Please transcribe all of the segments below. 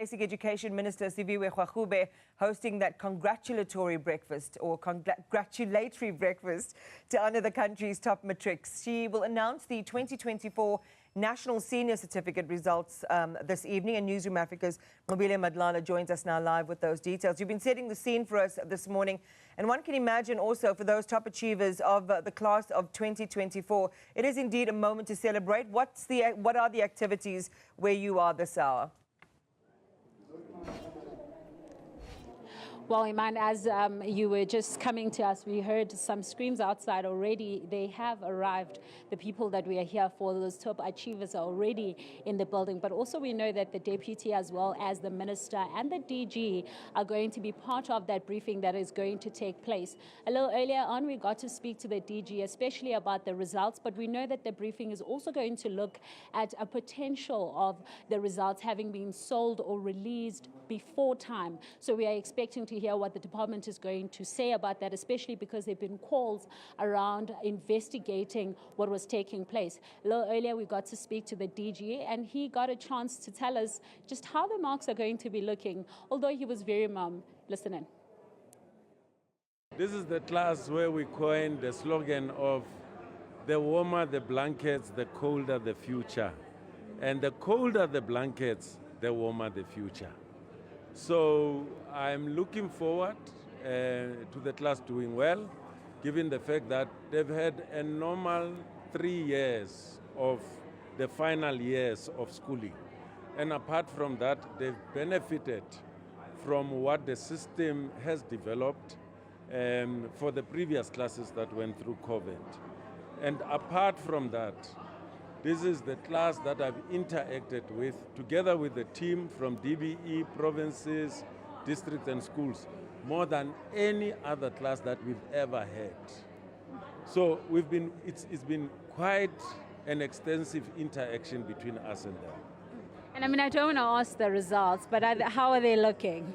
Basic Education Minister Siviwe Gwarube hosting that congratulatory breakfast or congratulatory breakfast to honor the country's top matrics. She will announce the 2024 National Senior Certificate results this evening, and Newzroom Africa's Nqobile Madlala joins us now live with those details. You've been setting the scene for us this morning, and one can imagine also for those top achievers of the class of 2024, it is indeed a moment to celebrate. What are the activities where you are this hour? Well, Iman, as you were just coming to us, we heard some screams outside already. They have arrived. The people that we are here for, those top achievers, are already in the building. But also we know that the deputy as well as the minister and the DG are going to be part of that briefing that is going to take place. A little earlier on, we got to speak to the DG, especially about the results. But we know that the briefing is also going to look at a potential of the results having been sold or released before time. So we are expecting to hear what the department is going to say about that, especially because there have been calls around investigating what was taking place. A little earlier, we got to speak to the DG, and he got a chance to tell us just how the marks are going to be looking, although he was very mum. Listen in. This is the class where we coined the slogan of the warmer the blankets, the colder the future. And the colder the blankets, the warmer the future. So I'm looking forward to the class doing well, given the fact that they've had a normal 3 years of the final years of schooling. And apart from that, they've benefited from what the system has developed for the previous classes that went through COVID. And apart from that, this is the class that I've interacted with, together with the team from DBE, provinces, districts and schools, more than any other class that we've ever had. So it's been quite an extensive interaction between us and them. And I mean, I don't want to ask the results, but how are they looking?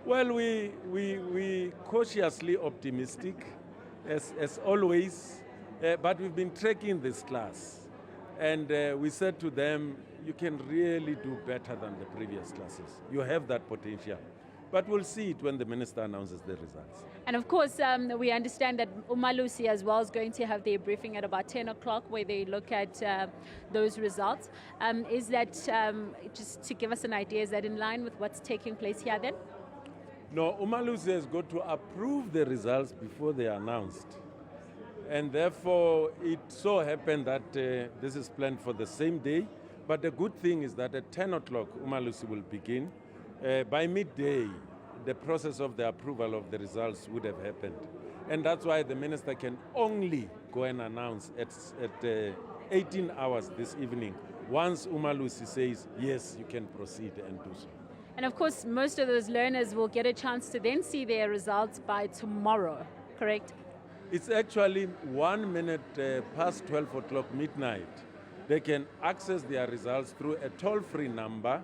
Well, we cautiously optimistic, as always, but we've been tracking this class. And we said to them, you can really do better than the previous classes. You have that potential. But we'll see it when the minister announces the results. And of course, we understand that Umalusi as well is going to have their briefing at about 10 o'clock where they look at those results. Is that, just to give us an idea, is that in line with what's taking place here then? No, Umalusi has got to approve the results before they are announced. And therefore, it so happened that this is planned for the same day. But the good thing is that at 10 o'clock, Umalusi will begin. By midday, the process of the approval of the results would have happened. And that's why the minister can only go and announce at 18 hours this evening, once Umalusi says, yes, you can proceed and do so. And of course, most of those learners will get a chance to then see their results by tomorrow, correct? It's actually 1 minute past 12 o'clock midnight. They can access their results through a toll-free number,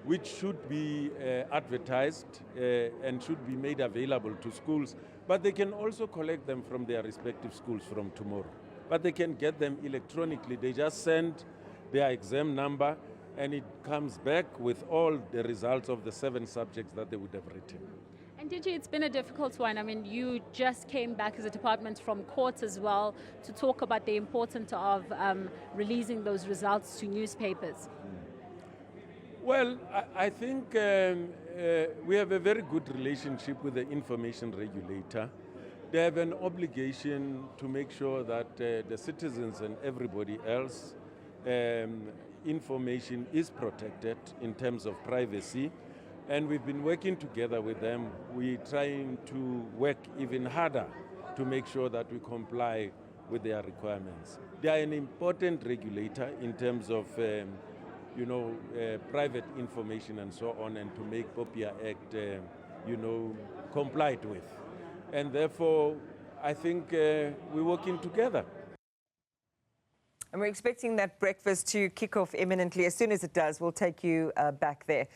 which should be advertised and should be made available to schools. But they can also collect them from their respective schools from tomorrow. But they can get them electronically. They just send their exam number, and it comes back with all the results of the 7 subjects that they would have written. And DG, it's been a difficult one. I mean, you just came back as a department from court as well to talk about the importance of releasing those results to newspapers. Well, I think we have a very good relationship with the information regulator. They have an obligation to make sure that the citizens and everybody else information is protected in terms of privacy. And we've been working together with them. We're trying to work even harder to make sure that we comply with their requirements. They are an important regulator in terms of, private information and so on, and to make POPIA Act, complied with. And therefore, I think we're working together. And we're expecting that breakfast to kick off imminently. As soon as it does, we'll take you back there.